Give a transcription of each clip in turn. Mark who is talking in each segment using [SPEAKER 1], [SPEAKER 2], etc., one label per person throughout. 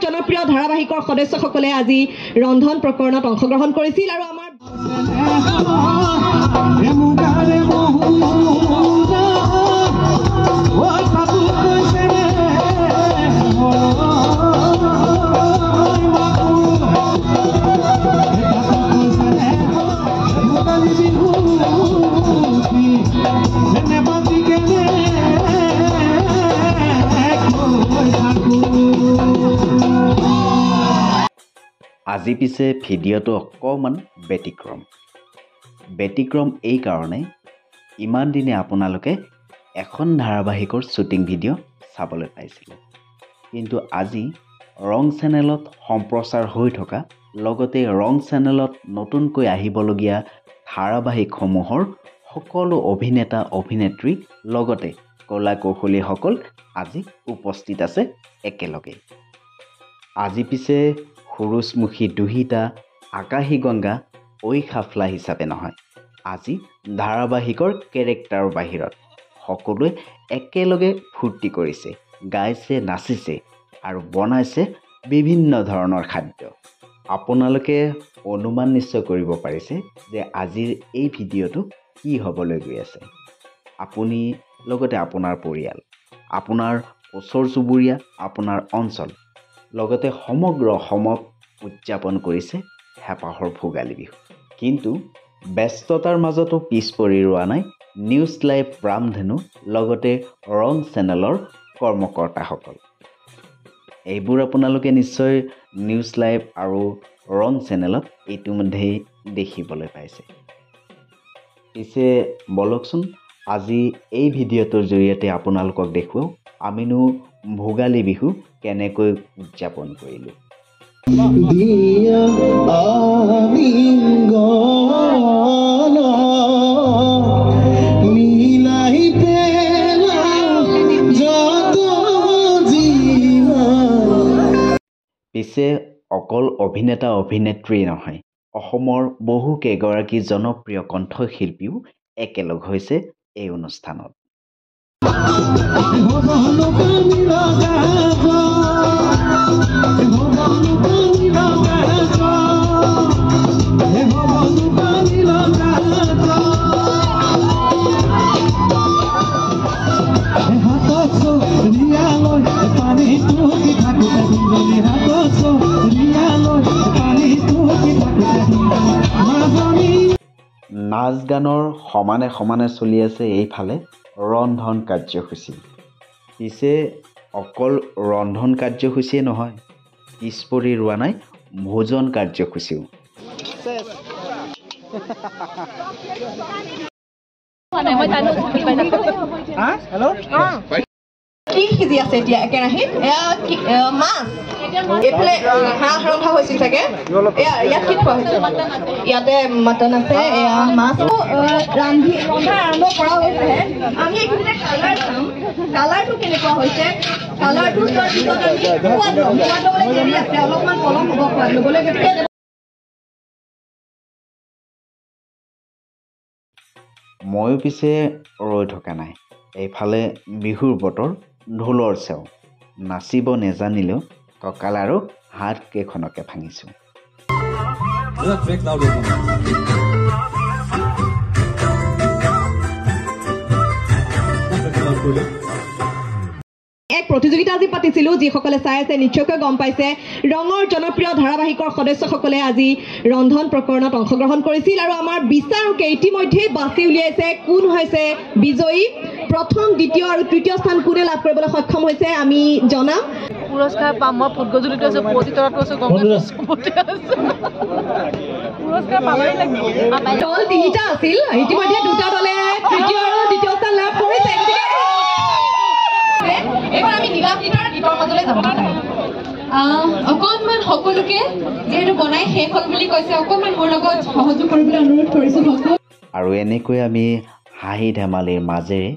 [SPEAKER 1] জনপ্ৰিয় ধাৰাবাহিকৰ সদস্যসকলে আজি ৰন্ধন প্ৰকৰণত অংশগ্ৰহণ কৰিছিল আৰু আমাৰ
[SPEAKER 2] আজি পিছে ভিডিঅ'টো অকণমান ব্যতিক্ৰম এই কাৰণে ইমান দিনে আপোনালোকে এখন ধাৰাবাহিকৰ শ্বুটিং ভিডিঅ' চাবলৈ পাইছিলে, কিন্তু আজি ৰং চেনেলত সম্প্ৰচাৰ হৈ থকা লগতে ৰং চেনেলত নতুনকৈ আহিবলগীয়া ধাৰাবাহিকসমূহৰ সকলো অভিনেতা অভিনেত্ৰী লগতে কলা কৌশলীসকল আজি উপস্থিত আছে একেলগে। আজি পিছে সুৰুজমুখী দুহিতা আকাশী গংগা ঐ খাফলা হিচাপে নহয়, আজি ধাৰাবাহিকৰ কেৰেক্টাৰৰ বাহিৰত সকলোৱে একেলগে ফূৰ্তি কৰিছে, গাইছে, নাচিছে আৰু বনাইছে বিভিন্ন ধৰণৰ খাদ্য। আপোনালোকে অনুমান নিশ্চয় কৰিব পাৰিছে যে আজিৰ এই ভিডিঅ'টো কি হ'বলৈ গৈ আছে। আপুনি লগতে আপোনাৰ পৰিয়াল, আপোনাৰ ওচৰ চুবুৰীয়া, আপোনাৰ অঞ্চল লগতে সমগ্ৰ অসমত উদযাপন কৰিছে হেঁপাহৰ ভোগালী বিহু। কিন্তু ব্যস্ততাৰ মাজতো পিছ পৰি ৰোৱা নাই নিউজ লাইভ ৰামধেনু লগতে ৰং চেনেলৰ কৰ্মকৰ্তাসকল। এইবোৰ আপোনালোকে নিশ্চয় নিউজ লাইভ আৰু ৰং চেনেলত ইতিমধ্যেই দেখিবলৈ পাইছে। পিছে বলকচোন আজি এই ভিডিঅ'টোৰ জৰিয়তে আপোনালোকক দেখুৱাওঁ আমিনো ভোগালী বিহু কেনেকৈ উদযাপন কৰিলোঁ। পিছে অকল অভিনেতা অভিনেত্ৰী নহয়, অসমৰ বহু কেইগৰাকী জনপ্ৰিয় কণ্ঠশিল্পীও একেলগ হৈছে এই অনুষ্ঠানত। নাচ গানৰ সমানে সমানে চলি আছে এইফালে ৰন্ধন কাৰ্যসূচী। পিছে অকল ৰন্ধন কাৰ্যসূচীয়ে নহয়, পিছ পৰি ৰোৱা নাই ভোজন কাৰ্যসূচীও।
[SPEAKER 1] কি সিজি আছে এতিয়া একেৰাহীত? মাছ, এইফালে হাঁহ ৰন্ধা হৈছিল চাগে, ইয়াত কি খোৱা হৈছে? ইয়াতে মটন আছে, এয়া মাছ ৰন্ধা আৰম্ভ কৰা হৈছেহে। আমি এইখিনিতে কালাৰ চাম, কালাৰটো কেনেকুৱা হৈছে। কালাৰটো চোৱাৰ পিছত আমি সোৱাদ ল'বলৈ দেৰি আছে, অলপমান পলম হ'ব সোৱাদ ল'বলৈ।
[SPEAKER 2] ময়ো পিছে ৰৈ থকা নাই, এইফালে বিহুৰ বতৰ, ঢোলৰ চেও, নাচিব নেজানিলেও কঁকাল আৰু হাত কেইখনকে ভাঙিছোঁ।
[SPEAKER 1] এক প্ৰতিযোগিতা আজি পাতিছিলোঁ, যিসকলে চাই আছে নিশ্চয়কৈ গম পাইছে। ৰঙৰ জনপ্ৰিয় ধাৰাবাহিকৰ সদস্যসকলে আজি ৰন্ধন প্ৰকৰণত অংশগ্ৰহণ কৰিছিল আৰু আমাৰ বিচাৰকে ইতিমধ্যেই বাছি উলিয়াইছে কোন হৈছে বিজয়ী। প্ৰথম, দ্বিতীয় আৰু তৃতীয় স্থান কোনে লাভ কৰিবলৈ সক্ষম হৈছে আমি জনাম।
[SPEAKER 3] পুৰস্কাৰ পাম মই ফুটগজুলিটো আছোঁ, পুৱতি তৰাটো আছোঁ, পুৰস্কাৰ পাবই লাগিব।
[SPEAKER 1] দল তিনিটা আছিল, ইতিমধ্যে দুটা দলে তৃতীয় আৰু দ্বিতীয় স্থান লাভ কৰিছে। এইবাৰ আমি নীলাভনীতৰ গীতৰ মাজলৈ যাব বিচাৰিম। অকণমান সকলোকে যিহেতু বনাই শেষ হ'ল বুলি কৈছে, অকণমান মোৰ লগত সহযোগ কৰিবলৈ অনুৰোধ কৰিছোঁ ভক্ত।
[SPEAKER 2] আৰু এনেকৈ আমি হাঁহি ধেমালিৰ মাজেৰে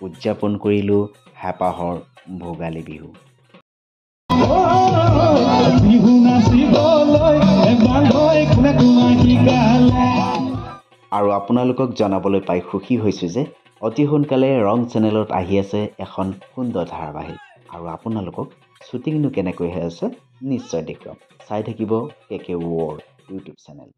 [SPEAKER 2] উদযাপন কৰিলোঁ হেঁপাহৰ ভোগালী বিহু। আৰু আপোনালোকক জনাবলৈ পাই সুখী হৈছোঁ যে অতি সোনকালে ৰং চেনেলত আহি আছে এখন সুন্দৰ ধাৰাবাহিক আৰু আপোনালোকক শ্বুটিংনো কেনেকৈ হৈ আছে নিশ্চয় দেখুৱাম চাই থাকিব KK World ইউটিউব চেনেল